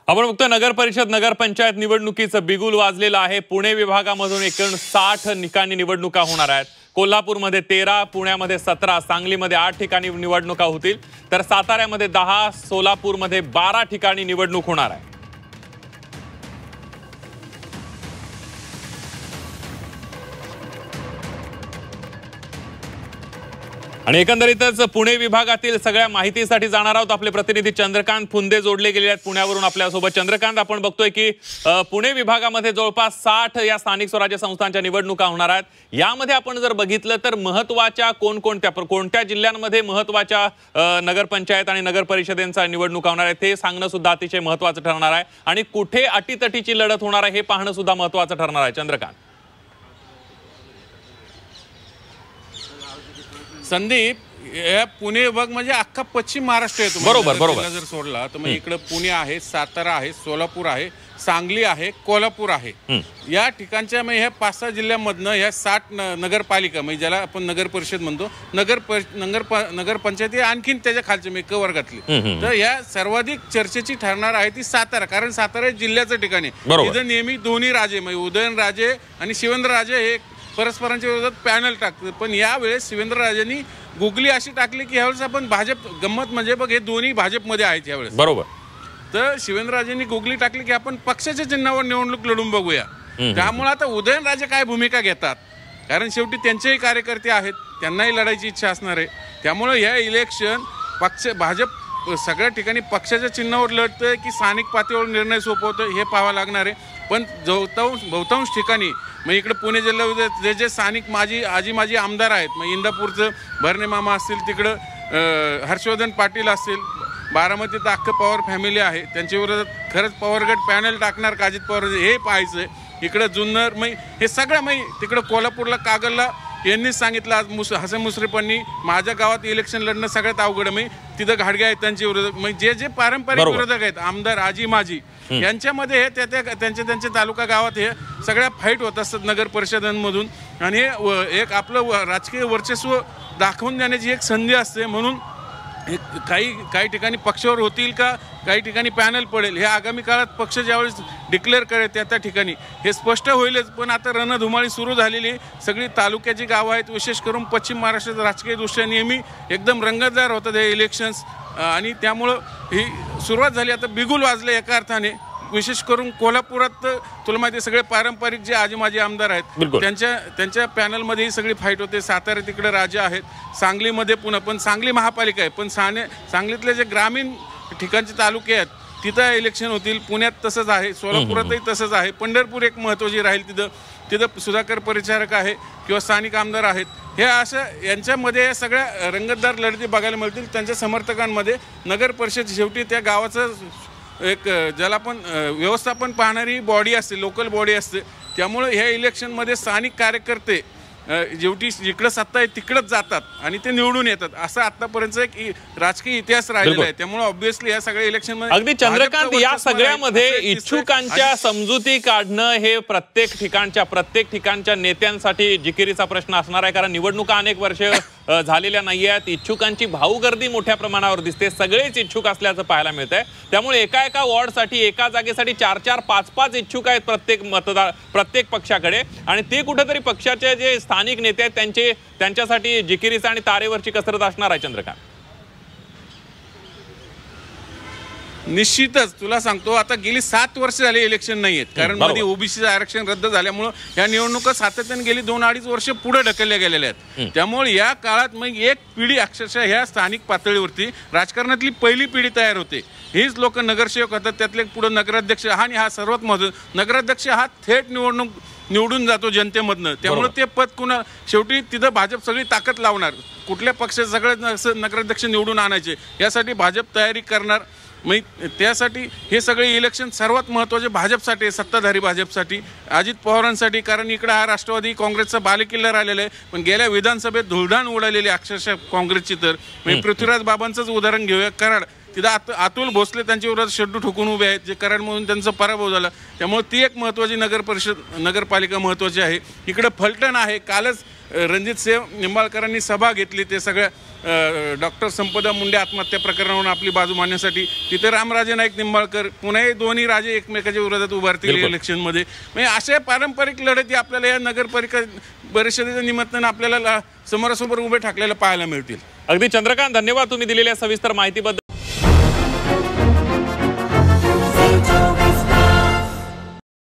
आपण बघतोय नगर परिषद नगर पंचायत निवडणुकीचं बिगुल वाजलेलं आहे। पुणे विभागामधून एकूण 60 ठिकाणी निवडणुका होणार आहेत। कोल्हापूरमध्ये 13, पुण्यामध्ये 17, सांगलीमध्ये 8 ठिकाणी निवडणुका होतील, तर साताऱ्यामध्ये 10, सोलापूरमध्ये 12 ठिकाणी निवडणूक होणार आहे। आणि एकंदरीतच पुणे विभागातील सगळ्या माहितीसाठी जाणार आहोत। आपले प्रतिनिधी चंद्रकांत फुंदे जोडले गेले आहेत पुण्यावरून आपल्यासोबत। चंद्रकांत, आपण बघतोय की पुणे विभागामध्ये जवळपास 60 या स्थानिक स्वराज्य संस्थांच्या निवडणुका होणार आहेत। यामध्ये आपण जर बघितलं तर महत्त्वाच्या कोणत्या जिल्ह्यांमध्ये महत्त्वाच्या नगरपंचायत आणि नगर परिषदेंच्या निवडणुका होणार आहेत ते सांगणं सुद्धा अतिशय महत्त्वाचं ठरणार आहे, आणि कुठे अटीतटीची लढत होणार आहे हे पाहणं सुद्धा महत्त्वाचं ठरणार आहे। चंद्रकांत। संदीप, पुणे विभाग म्हणजे अख्खा पश्चिम महाराष्ट्र आहे। बरोबर जर सोडला तर मग इकडे पुणे आहे, सातारा आहे, सोलापूर आहे, सांगली आहे, कोल्हापूर आहे। या ठिकाणच्या म्हणजे ह्या 5-6 जिल्ह्यांमधनं ह्या 60 नगरपालिका म्हणजे ज्याला आपण नगर परिषद म्हणतो, नगर पंचायती आणखीन त्याच्या खालच्या म्हणजे क वर्गातली, तर या सर्वाधिक चर्चेची ठरणार आहे ती सातारा। कारण सातारा जिल्ह्याचं ठिकाण आहे, तिथं नेहमी दोन्ही राजे म्हणजे उदयनराजे आणि शिवेंद्रराजे हे परस्परांच्या विरोधात पॅनल टाकतात। पण यावेळेस शिवेंद्रराजेंनी गुगली अशी टाकली की यावेळेस आपण भाजप, गंमत म्हणजे बघ हे दोन्ही भाजपमध्ये आहेत यावेळेस। बरोबर। तर शिवेंद्रराजेंनी गुगली टाकली की आपण पक्षाच्या चिन्हावर निवडणूक लढून बघूया। त्यामुळे आता उदयनराजे काय भूमिका घेतात, कारण शेवटी त्यांचेही कार्यकर्ते आहेत, त्यांनाही लढायची इच्छा असणार आहे। त्यामुळे या इलेक्शन भाजप सगळ्या ठिकाणी पक्षाच्या चिन्हावर लढतंय की स्थानिक पातळीवर निर्णय सोपवतोय हे पाहावं लागणार आहे। पण बहुतांश ठिकाणी मग इकडे पुणे जिल्ह्यामध्ये जे स्थानिक माजी आमदार आहेत, मग इंदापूरचं भरणे मामा असतील, तिकडं हर्षवर्धन पाटील असतील, बारामतीत अख्खं पवार फॅमिली आहे, त्यांच्या विरोधात खरंच पवारगट पॅनल टाकणार का अजित पवार हे पाहायचं। इकडं जुन्नर मग हे सगळं मग तिकडं कोल्हापूरला कागलला यांनीच सांगितलं आज हसन मुश्रीफांनी माझ्या गावात इलेक्शन लढणं सगळ्यात अवघड आहे। मग तिथं घाडगे आहेत त्यांचे विरोधक, मग जे पारंपरिक विरोधक आहेत आमदार माजी यांच्यामध्ये त्यांच्या तालुका गावात हे सगळ्या फाईट होत असतात नगर परिषदांमधून, आणि हे एक आपलं राजकीय वर्चस्व दाखवून देण्याची एक संधी असते। म्हणून काही ठिकाणी पक्षावर होतील का, काही ठिकाणी पॅनल पडेल, हे आगामी काळात पक्ष ज्यावेळेस डिक्लेअर करेल त्या ठिकाणी हे स्पष्ट होईलच। पण आता रणधुमाळी सुरू झालेली सगळी तालुक्याची गावं आहेत, विशेष करून पश्चिम महाराष्ट्रात राजकीय दृष्ट्या नेहमी एकदम रंगतदार होतात हे इलेक्शन्स, आणि त्यामुळं ही सुरुवात झाली। आता बिगुल वाजले एका अर्थाने, विशेष करून कोल्हापुरात तुला माहिती सगळे पारंपरिक जे माजी आमदार आहेत त्यांच्या पॅनलमध्ये ही सगळी फाईट होते। सातारा तिकडे राजे आहेत, सांगलीमध्ये पुन्हा, पण सांगली महापालिका आहे, पण सांगलीतले जे ग्रामीण ठिकाणचे तालुके आहेत तिथं इलेक्शन होतील। पुण्यात तसंच आहे, सोलापुरातही तसंच आहे, पंढरपूर एक महत्त्वाची राहील, तिथं सुधाकर परिचारक आहे किंवा स्थानिक आमदार आहेत। हे असं यांच्यामध्ये सगळ्या रंगतदार लढती बघायला मिळतील। त्यांच्या समर्थकांमध्ये नगर परिषद शेवटी त्या गावाचं एक ज्याला आपण व्यवस्थापन पाहणारी बॉडी असते, लोकल बॉडी असते। त्यामुळे ह्या इलेक्शनमध्ये स्थानिक कार्यकर्ते जेवढी जिकडं सत्ता आहे तिकडंच जातात आणि ते निवडून येतात, असं आतापर्यंत एक राजकीय इतिहास राहिलेला आहे। त्यामुळे ऑब्व्हियसली या सगळ्या इलेक्शनमध्ये अगदी चंद्रकांत, या सगळ्यामध्ये इच्छुकांच्या समजुती काढणं हे प्रत्येक ठिकाणच्या नेत्यांसाठी जिकिरीचा प्रश्न असणार आहे, कारण निवडणुका अनेक वर्ष झालेल्या नाही आहेत। इच्छुकांची भाऊगर्दी मोठ्या प्रमाणावर दिसते, सगळेच इच्छुक असल्याचं पाहायला मिळतंय। त्यामुळे एका वॉर्डसाठी एका जागेसाठी 4-4, 5-5 इच्छुक आहेत प्रत्येक पक्षाकडे, आणि ते कुठेतरी पक्षाचे जे स्थानिक नेते आहेत त्यांच्यासाठी जिकिरीचा आणि तारेवरची कसरत असणार आहे। चंद्रकांत, निश्चितच तुला सांगतो, आता गेली 7 वर्ष झाली इलेक्शन नाही आहेत, कारण मध्ये ओबीसीचं आरक्षण रद्द झाल्यामुळे या निवडणुका सातत्याने गेली 2-2.5 वर्ष पुढे ढकलल्या गेलेल्या आहेत। त्यामुळे या काळात मग एक पिढी अक्षरशः ह्या स्थानिक पातळीवरती राजकारणातली पहिली पिढी तयार होते। हीच लोक नगरसेवक होतात, त्यातले पुढे नगराध्यक्ष, आणि हा सर्वात महत्त्वाचा नगराध्यक्ष हा थेट निवडून जातो जनतेमधनं। त्यामुळे ते पद शेवटी तिथं भाजप सगळी ताकद लावणार, कुठल्या पक्षात सगळे नगराध्यक्ष निवडून आणायचे यासाठी भाजप तयारी करणार। मग त्यासाठी हे सगळे इलेक्शन सर्वात महत्त्वाचे भाजपसाठी, सत्ताधारी भाजपसाठी, अजित पवारांसाठी, कारण इकडे हा राष्ट्रवादी काँग्रेसचा बालेकिल्ला राहिलेला आहे। पण गेल्या विधानसभेत धुळधाण उडालेली अक्षरशः काँग्रेसची, तर पृथ्वीराज बाबांचंच उदाहरण घेऊया, कराड तिथं अतुल भोसले त्यांच्या विरोधात शेड्डू ठोकून उभे आहेत, जे कराडमधून त्यांचा पराभव झाला। त्यामुळे ती एक महत्त्वाची नगरपालिका महत्त्वाची आहे। इकडे फलटण आहे, कालच रणजितसिंह निंबाळकरांनी सभा घेतली ते सगळ्या डॉक्टर संपदा मुंडे आत्महत्या प्रकरणावरून आपली बाजू मांडण्यासाठी, तिथे रामराजे नाईक निंबाळकर पुन्हा दोन्ही राजे एकमेकाच्या विरोधात उभारतील इलेक्शनमध्ये. म्हणजे असे पारंपरिक लढती आपल्याला या नगर परिषदेच्या निमित्तानं आपल्याला समोरासमोर उभे ठाकलेलं पाहायला मिळतील. अगदी चंद्रकांत, धन्यवाद तुम्ही दिलेल्या सविस्तर माहितीबद्दल.